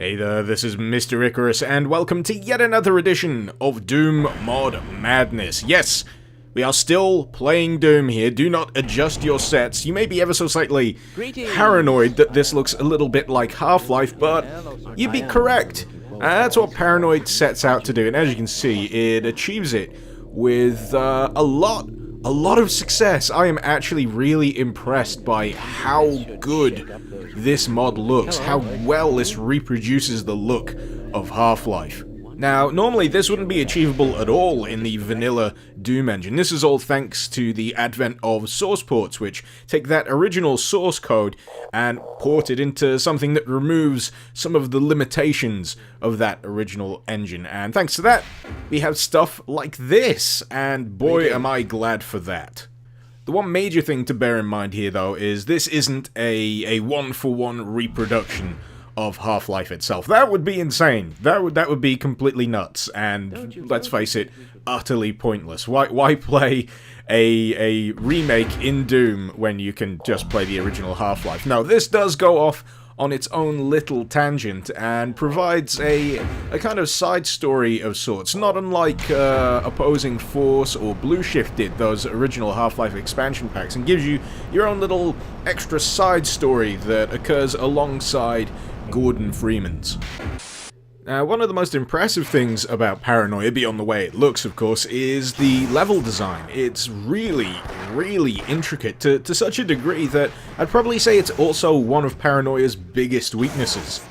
Hey there, this is Mr. Icarus, and welcome to yet another edition of Doom Mod Madness. Yes, we are still playing Doom here. Do not adjust your sets. You may be ever so slightly paranoid that this looks a little bit like Half-Life, but you'd be correct. That's what Paranoid sets out to do, and as you can see, it achieves it with a lot of success. I am actually really impressed by how good this mod looks, how well this reproduces the look of Half-Life. Now, normally this wouldn't be achievable at all in the vanilla Doom engine. This is all thanks to the advent of source ports, which take that original source code and port it into something that removes some of the limitations of that original engine. And thanks to that, we have stuff like this, and boy am I glad for that. The one major thing to bear in mind here, though, is this isn't a one-for-one reproduction of Half-Life itself. That would be insane. That would be completely nuts, and let's face it, utterly pointless. Why play a remake in Doom when you can just play the original Half-Life? No, this does go off on its own little tangent and provides a kind of side story of sorts, not unlike Opposing Force or Blue Shift did, those original Half-Life expansion packs, and gives you your own little extra side story that occurs alongside Gordon Freeman's. Now, one of the most impressive things about Paranoia, beyond the way it looks, of course, is the level design. It's really intricate, to such a degree that I'd probably say it's also one of Paranoia's biggest weaknesses.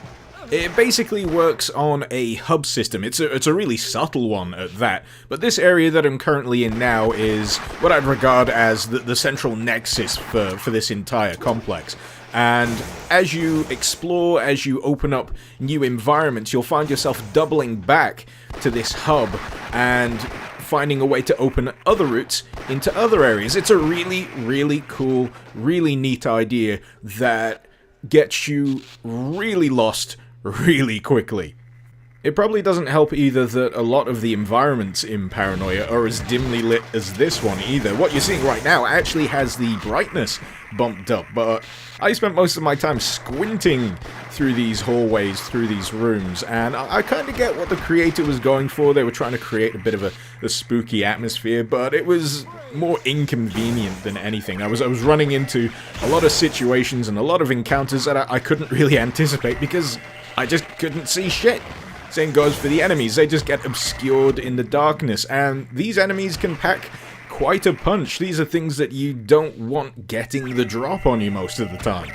It basically works on a hub system. It's a really subtle one at that, but this area that I'm currently in now is what I'd regard as the central nexus for this entire complex. And as you explore, as you open up new environments, you'll find yourself doubling back to this hub and finding a way to open other routes into other areas. It's a really cool, really neat idea that gets you really lost really quickly. It probably doesn't help either that a lot of the environments in Paranoia are as dimly lit as this one either. What you're seeing right now actually has the brightness bumped up, but I spent most of my time squinting through these hallways, through these rooms, and I kind of get what the creator was going for. They were trying to create a bit of a spooky atmosphere, but it was more inconvenient than anything. I was running into a lot of situations and a lot of encounters that I couldn't really anticipate because I just couldn't see shit. Same goes for the enemies. They just get obscured in the darkness, and these enemies can pack quite a punch. These are things that you don't want getting the drop on you most of the time.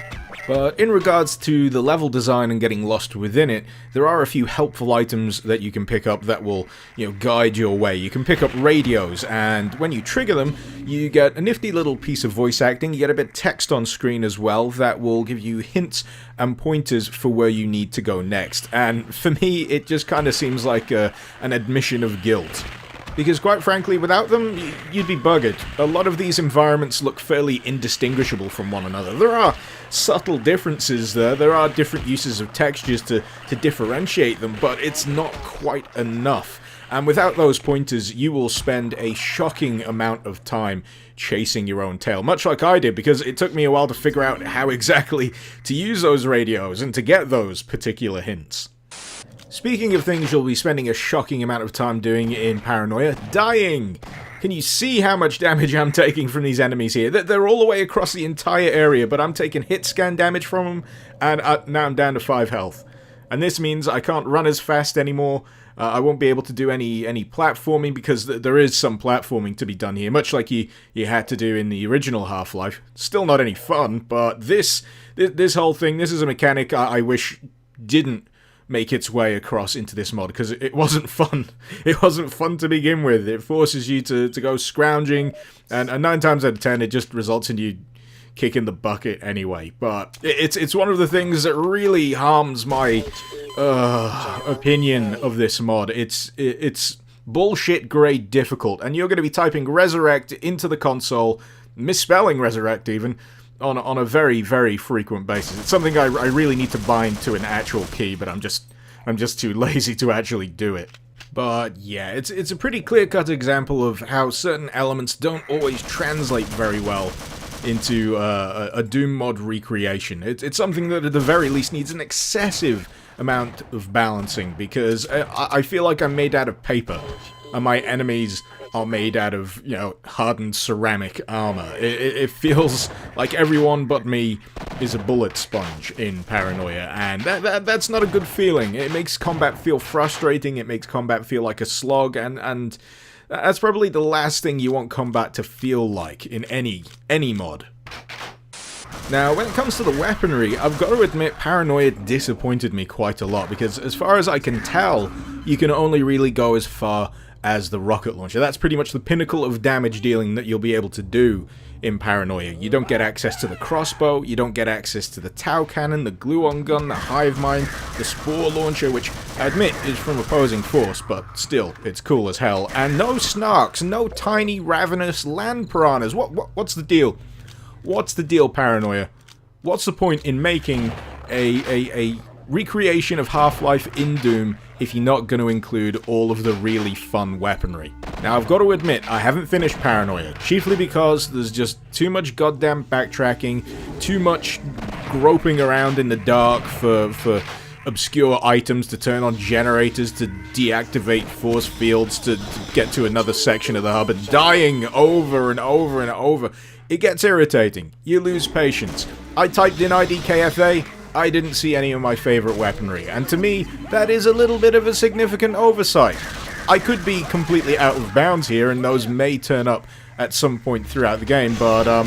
But in regards to the level design and getting lost within it, there are a few helpful items that you can pick up that will, guide your way. You can pick up radios, and when you trigger them, you get a nifty little piece of voice acting. You get a bit of text on screen as well that will give you hints and pointers for where you need to go next. And for me, it just kind of seems like an admission of guilt. Because quite frankly, without them, you'd be buggered. A lot of these environments look fairly indistinguishable from one another. There are subtle differences there, there are different uses of textures to differentiate them, but it's not quite enough. And without those pointers, you will spend a shocking amount of time chasing your own tail, much like I did, because it took me a while to figure out how exactly to use those radios and to get those particular hints. Speaking of things you'll be spending a shocking amount of time doing in Paranoia, dying! Can you see how much damage I'm taking from these enemies here? They're all the way across the entire area, but I'm taking hit scan damage from them, and now I'm down to 5 health. And this means I can't run as fast anymore. I won't be able to do any platforming, because there is some platforming to be done here, much like you had to do in the original Half-Life. Still not any fun, but this whole thing, this is a mechanic I wish didn't make its way across into this mod, because it wasn't fun. It wasn't fun to begin with. It forces you to go scrounging, and 9 times out of 10 it just results in you kicking the bucket anyway. But it's one of the things that really harms my opinion of this mod. It's bullshit grade difficult, and you're going to be typing resurrect into the console, misspelling resurrect even, on a very frequent basis. It's something I really need to bind to an actual key, but I'm just too lazy to actually do it. But yeah, it's a pretty clear-cut example of how certain elements don't always translate very well into a Doom mod recreation. It's something that at the very least needs an excessive amount of balancing, because I feel like I'm made out of paper, and my enemies are made out of, you know, hardened ceramic armor. It feels like everyone but me is a bullet sponge in Paranoia, and that's not a good feeling. It makes combat feel frustrating, it makes combat feel like a slog, and that's probably the last thing you want combat to feel like in any mod. Now, when it comes to the weaponry, I've got to admit Paranoia disappointed me quite a lot, because as far as I can tell, you can only really go as far as the rocket launcher. That's pretty much the pinnacle of damage dealing that you'll be able to do in Paranoia. You don't get access to the crossbow, you don't get access to the Tau cannon, the gluon gun, the hive mind, the spore launcher, which I admit is from opposing force, but still, it's cool as hell. And no snarks, no tiny ravenous land piranhas. What's the deal? What's the deal, Paranoia? What's the point in making a recreation of Half-Life in Doom if you're not going to include all of the really fun weaponry? Now, I've got to admit, I haven't finished Paranoia, chiefly because there's just too much goddamn backtracking, too much groping around in the dark for obscure items, to turn on generators, to deactivate force fields, to get to another section of the hub, and dying over and over and over. It gets irritating. You lose patience. I typed in IDKFA, I didn't see any of my favorite weaponry, and to me, that is a little bit of a significant oversight. I could be completely out of bounds here, and those may turn up at some point throughout the game, but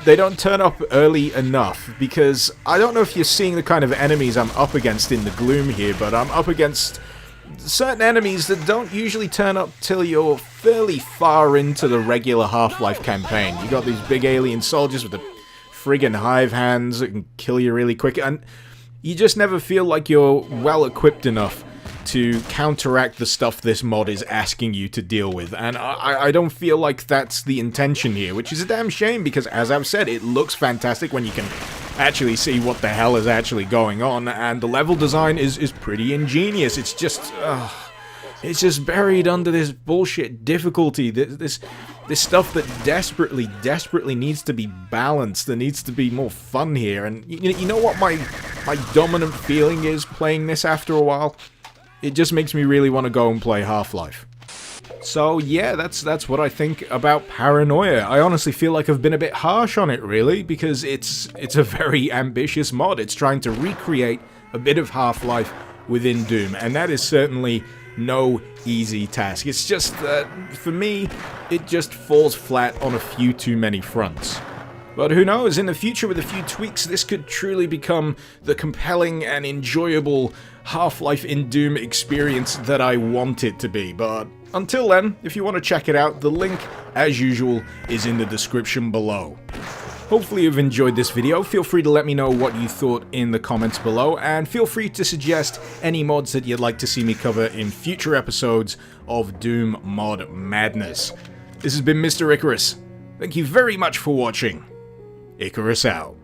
they don't turn up early enough, because I don't know if you're seeing the kind of enemies I'm up against in the Gloom here, but I'm up against certain enemies that don't usually turn up till you're fairly far into the regular Half-Life campaign. You got these big alien soldiers with the friggin' hive hands that can kill you really quick, and you just never feel like you're well equipped enough to counteract the stuff this mod is asking you to deal with, and I don't feel like that's the intention here, which is a damn shame, because as I've said, it looks fantastic when you can actually see what the hell is actually going on, and the level design is pretty ingenious. It's just buried under this bullshit difficulty, this stuff that desperately needs to be balanced. There needs to be more fun here, and you know what my dominant feeling is playing this after a while? It just makes me really want to go and play Half-Life. So yeah, that's what I think about Paranoia. I honestly feel like I've been a bit harsh on it, really, because it's a very ambitious mod. It's trying to recreate a bit of Half-Life within Doom, and that is certainly no easy task. It's just that, for me, it just falls flat on a few too many fronts. But who knows, in the future with a few tweaks, this could truly become the compelling and enjoyable Half-Life in Doom experience that I want it to be. But until then, if you want to check it out, the link, as usual, is in the description below. Hopefully you've enjoyed this video. Feel free to let me know what you thought in the comments below, and feel free to suggest any mods that you'd like to see me cover in future episodes of Doom Mod Madness. This has been Mr. Icarus. Thank you very much for watching. Icarus out.